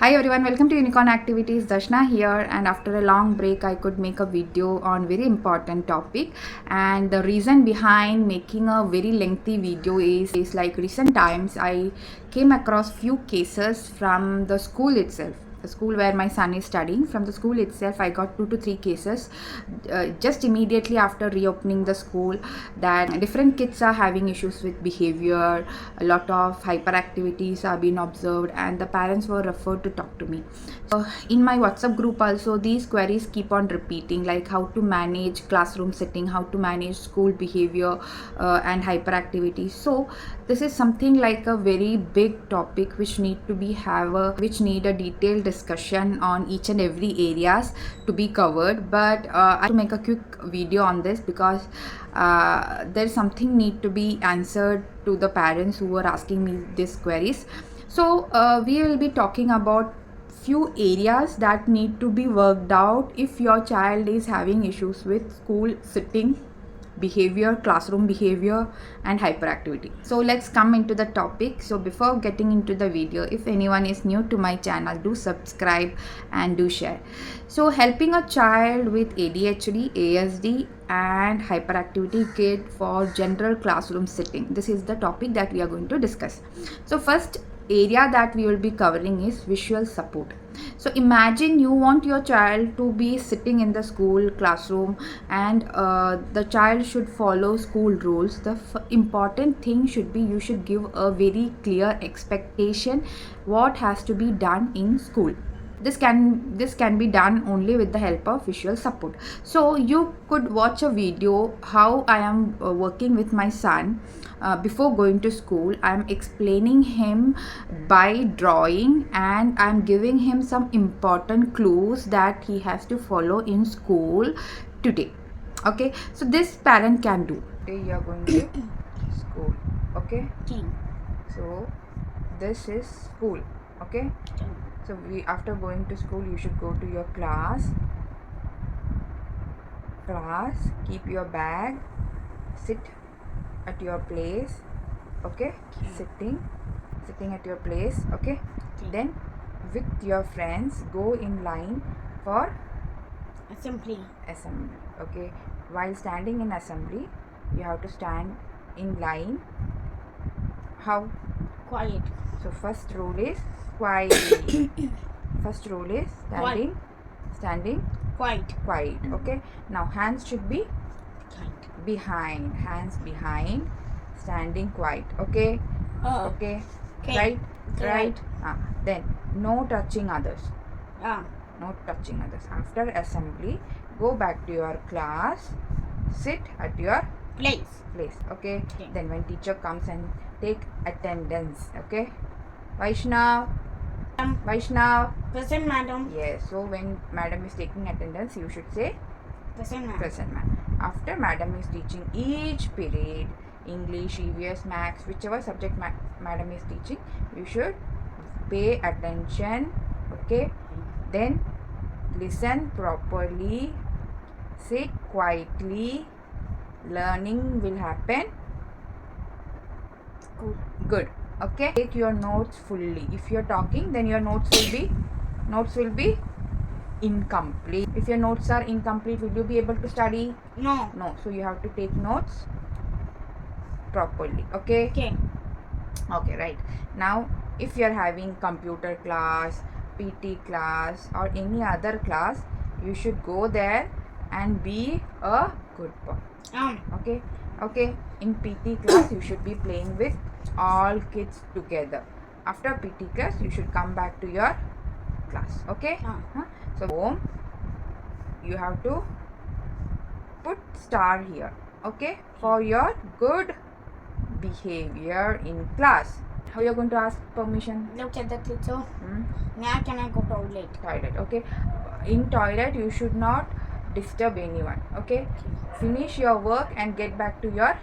Hi everyone, welcome to Unicorn Activities. Darshana here, and after a long break I could make a video on very important topic. And the reason behind making a very lengthy video is like recent times I came across few cases from the school itself, the school where my son is studying. From the school itself I got 2 to 3 cases just immediately after reopening the school, that different kids are having issues with behavior. A lot of hyperactivities are being observed and the parents were referred to talk to me. So in my WhatsApp group also these queries keep on repeating, like how to manage classroom setting, how to manage school behavior and hyperactivity. So this is something like a very big topic which need a detailed discussion on each and every areas to be covered. But I have to make a quick video on this because there's something need to be answered to the parents who were asking me these queries. So we will be talking about few areas that need to be worked out if your child is having issues with school sitting behavior, classroom behavior and hyperactivity. So let's come into the topic. So before getting into the video, if anyone is new to my channel, do subscribe and do share. So helping a child with ADHD, ASD and hyperactivity kid for general classroom setting, this is the topic that we are going to discuss. So first area that we will be covering is visual support. So imagine you want your child to be sitting in the school classroom and the child should follow school rules. The important thing should be you should give a very clear expectation what has to be done in school. This can be done only with the help of visual support. So you could watch a video how I am working with my son. Before going to school, I am explaining him by drawing and I am giving him some important clues that he has to follow in school today. Okay, so this parent can do. Today you are going to school. Okay, so this is school. Okay, so after going to school you should go to your class, keep your bag, sit at your place. Okay, sitting at your place. Okay, then with your friends go in line for assembly. Okay, while standing in assembly you have to stand in line. How? Quiet. So first rule is quiet. First rule is standing Quiet. Okay, now hands should be behind, hands behind, standing quiet. Okay, okay. Right. Then no touching others. No touching others. After assembly go back to your class, sit at your Place. Okay, then when teacher comes and take attendance. Okay, Vaishnav, Present, madam. yes. So when madam is taking attendance you should say Present, madam. present, ma'am. After madam is teaching each period, English, EVS, Maths, whichever subject madam is teaching, you should pay attention. Okay, then listen properly, sit quietly. Learning will happen good. Okay, take your notes fully. If you're talking, then your notes will be incomplete. If your notes are incomplete, will you be able to study? No. So you have to take notes properly. Okay, right. Now if you're having computer class, PT class or any other class, you should go there and be a good boy. Okay, in PT class you should be playing with all kids together. After PT class you should come back to your class. Okay, so home you have to put star here. Okay, for your good behavior in class. How you are going to ask permission? Look at the teacher. Now can I go toilet? Okay, in toilet you should not disturb anyone. Okay, finish your work and get back to your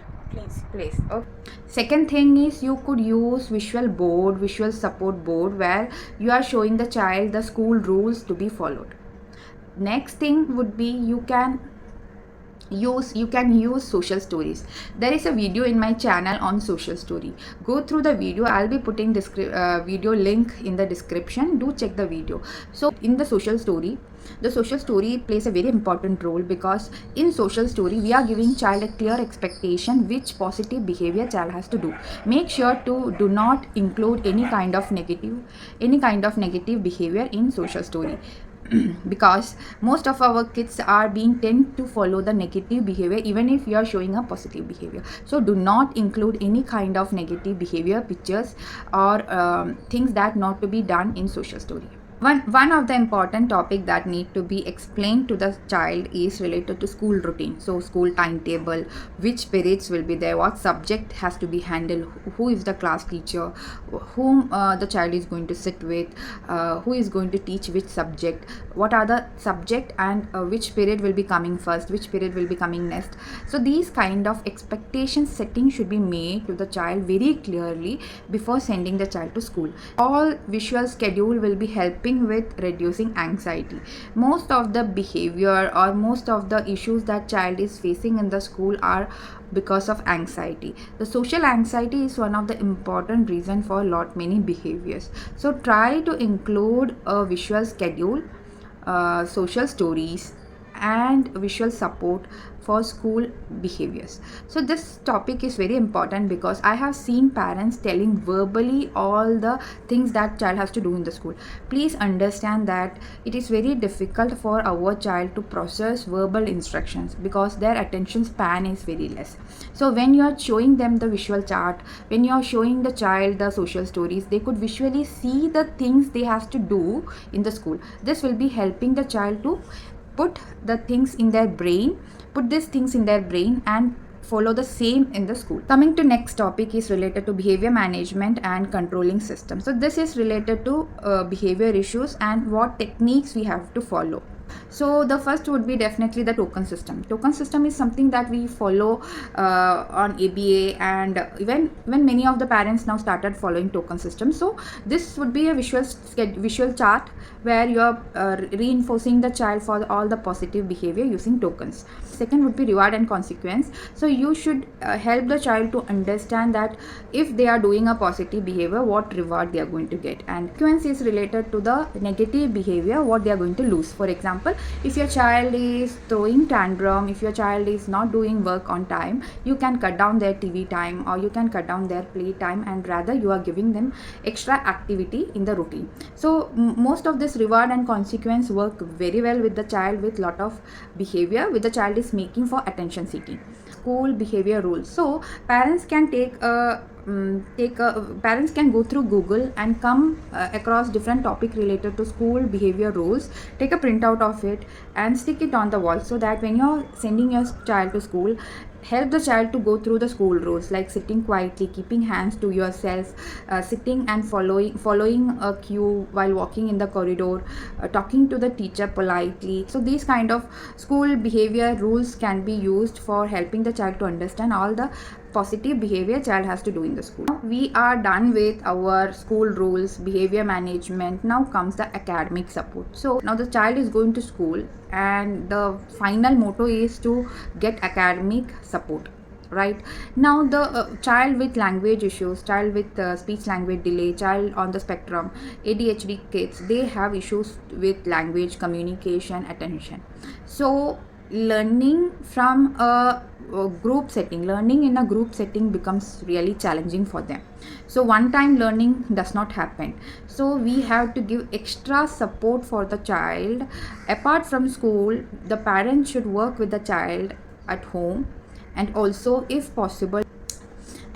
place. Okay. Second thing is you could use visual support board where you are showing the child the school rules to be followed. Next thing would be you can you can use social stories. There is a video in my channel on social story. Go through the video. I'll be putting video link in the description. Do check the video. So in the social story plays a very important role, because in social story we are giving child a clear expectation which positive behavior child has to do. Make sure to do not include any kind of negative behavior in social story. Because most of our kids are being tend to follow the negative behavior even if you are showing a positive behavior. So do not include any kind of negative behavior pictures or things that not to be done in social story. One of the important topic that need to be explained to the child is related to school routine. So school timetable, which periods will be there, what subject has to be handled, who is the class teacher, whom the child is going to sit with, who is going to teach which subject, what are the subject, and which period will be coming first, which period will be coming next. So these kind of expectation setting should be made to the child very clearly before sending the child to school. All visual schedule will be helping with reducing anxiety. Most of the behavior or most of the issues that child is facing in the school are because of anxiety. The social anxiety is one of the important reason for many behaviors. So try to include a visual schedule, social stories, and visual support for school behaviors. So this topic is very important because I have seen parents telling verbally all the things that child has to do in the school. Please understand that it is very difficult for our child to process verbal instructions because their attention span is very less. So when you are showing them the visual chart, when you are showing the child the social stories, they could visually see the things they have to do in the school. This will be helping the child to put these things in their brain and follow the same in the school. Coming to next topic is related to behavior management and controlling system. So this is related to behavior issues and what techniques we have to follow. So the first would be definitely the token system. Token system is something that we follow on ABA, and even when many of the parents now started following token system. So this would be a visual chart where you are reinforcing the child for all the positive behavior using tokens. Second would be reward and consequence. So you should help the child to understand that if they are doing a positive behavior, what reward they are going to get, and consequence is related to the negative behavior, what they are going to lose. For example, if your child is throwing tantrum, if your child is not doing work on time, you can cut down their TV time or you can cut down their play time, and rather you are giving them extra activity in the routine. So most of this reward and consequence work very well with the child with lot of behavior which the child is making for attention seeking. School behavior rules. So parents can parents can go through Google and come across different topic related to school behavior rules. Take a printout of it and stick it on the wall, so that when you're sending your child to school, help the child to go through the school rules, like sitting quietly, keeping hands to yourself, sitting and following a cue while walking in the corridor, talking to the teacher politely. So these kind of school behavior rules can be used for helping the child to understand all the positive behavior child has to do in the school. Now we are done with our school rules, behavior management. Now comes the academic support. So now the child is going to school and the final motto is to get academic support. Right now, the child with language issues, child with speech language delay, child on the spectrum, ADHD kids, they have issues with language, communication, attention. So learning from a group setting, learning in a group setting becomes really challenging for them. So one time learning does not happen. So we have to give extra support for the child. Apart from school, the parents should work with the child at home, and also if possible,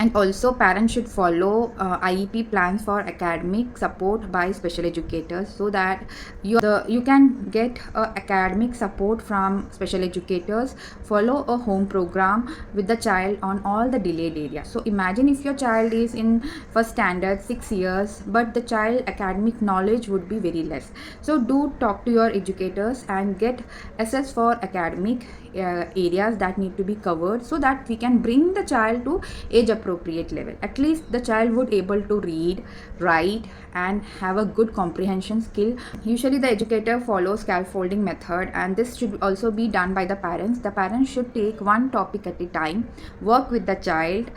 and also parents should follow IEP plans for academic support by special educators, so that you can get academic support from special educators. Follow a home program with the child on all the delayed areas. So imagine if your child is in first standard, 6 years, but the child academic knowledge would be very less. So do talk to your educators and get assess for academic areas that need to be covered, so that we can bring the child to age appropriate appropriate level. At least the child would able to read, write, and have a good comprehension skill. Usually the educator follows scaffolding method, and this should also be done by the parents. The parents should take one topic at a time, work with the child,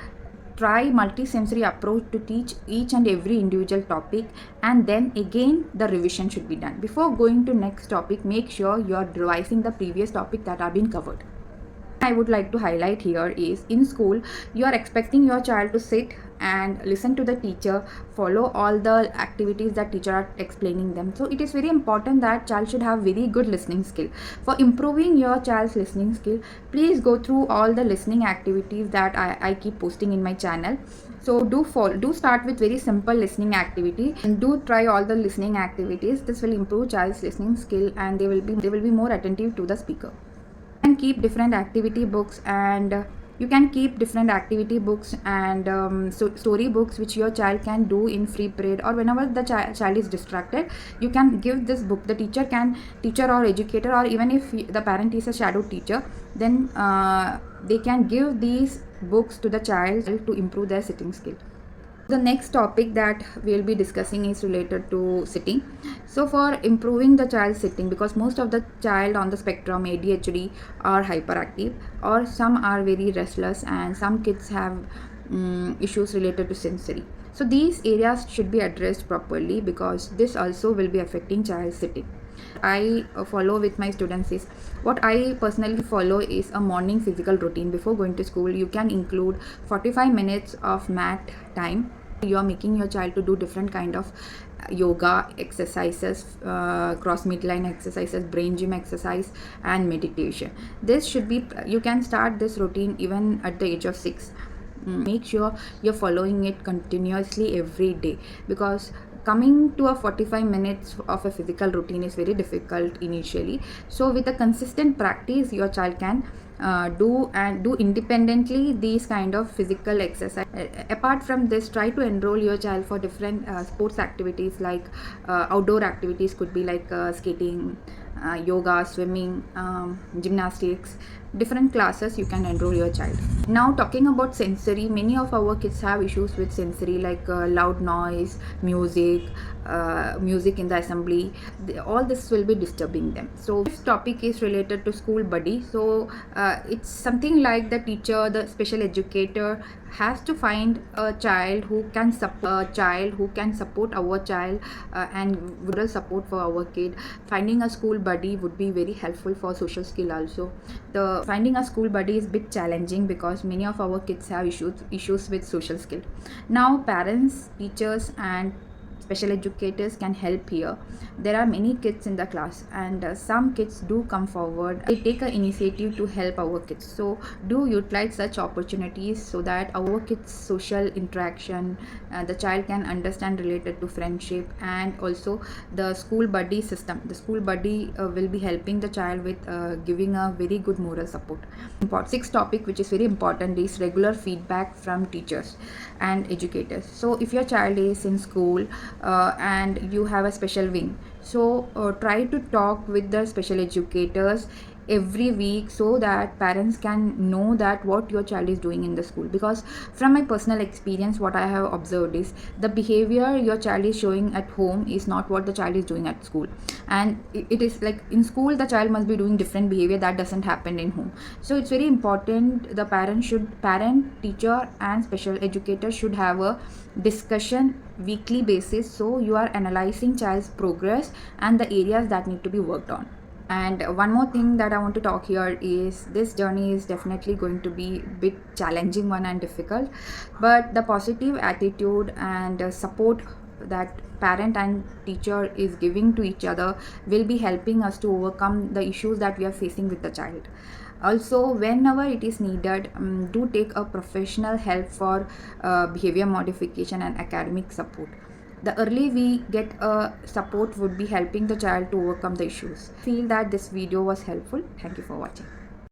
try multi-sensory approach to teach each and every individual topic, and then again the revision should be done. Before going to next topic, make sure you are revising the previous topic that have been covered. I would like to highlight here is, in school you are expecting your child to sit and listen to the teacher, follow all the activities that teacher are explaining them. So it is very important that child should have very good listening skill. For improving your child's listening skill, please go through all the listening activities that I keep posting in my channel. So do start with very simple listening activity, and do try all the listening activities. This will improve child's listening skill, and they will be more attentive to the speaker. Can keep different activity books, and you can keep different activity books and story books which your child can do in free period, or whenever the child is distracted, you can give this book. The teacher or educator, or even if the parent is a shadow teacher, then they can give these books to the child to improve their sitting skill. The next topic that we'll be discussing is related to sitting. So for improving the child's sitting, because most of the child on the spectrum ADHD are hyperactive, or some are very restless, and some kids have issues related to sensory. So these areas should be addressed properly, because this also will be affecting child's sitting. I follow with my students is, what I personally follow is a morning physical routine. Before going to school, you can include 45 minutes of mat time. You are making your child to do different kind of yoga exercises, cross midline exercises, brain gym exercise, and meditation. This should be, you can start this routine even at the age of 6. Make sure you're following it continuously every day, because coming to a 45 minutes of a physical routine is very difficult initially. So with a consistent practice, your child can do independently these kind of physical exercise. Apart from this, try to enroll your child for different sports activities, like outdoor activities could be like skating, yoga, swimming, gymnastics, different classes you can enroll your child. Now talking about sensory, many of our kids have issues with sensory, like loud noise, music in the assembly. All this will be disturbing them. So this topic is related to school buddy. So it's something like the teacher, the special educator has to find a child who can support our child, and moral support for our kid. Finding a school buddy would be very helpful for social skill also. The finding a school buddy is a bit challenging, because many of our kids have issues with social skill. Now parents, teachers, and special educators can help here. There are many kids in the class, and some kids do come forward. They take an initiative to help our kids. So do utilize such opportunities, so that our kids' social interaction, the child can understand related to friendship, and also the school buddy system. The school buddy will be helping the child with giving a very good moral support. Sixth topic, which is very important, is regular feedback from teachers and educators. So if your child is in school and you have a special wing, so try to talk with the special educators every week, so that parents can know that what your child is doing in the school. Because from my personal experience, what I have observed is, the behavior your child is showing at home is not what the child is doing at school. And it is like, in school the child must be doing different behavior that doesn't happen in home. So it's very important, the parent, teacher, and special educator should have a discussion weekly basis, so you are analyzing child's progress and the areas that need to be worked on. And one more thing that I want to talk here is, this journey is definitely going to be a bit challenging one and difficult, but the positive attitude and support that parent and teacher is giving to each other will be helping us to overcome the issues that we are facing with the child. Also, whenever it is needed, do take a professional help for behavior modification and academic support. The early we get support would be helping the child to overcome the issues. Feel that this video was helpful. Thank you for watching.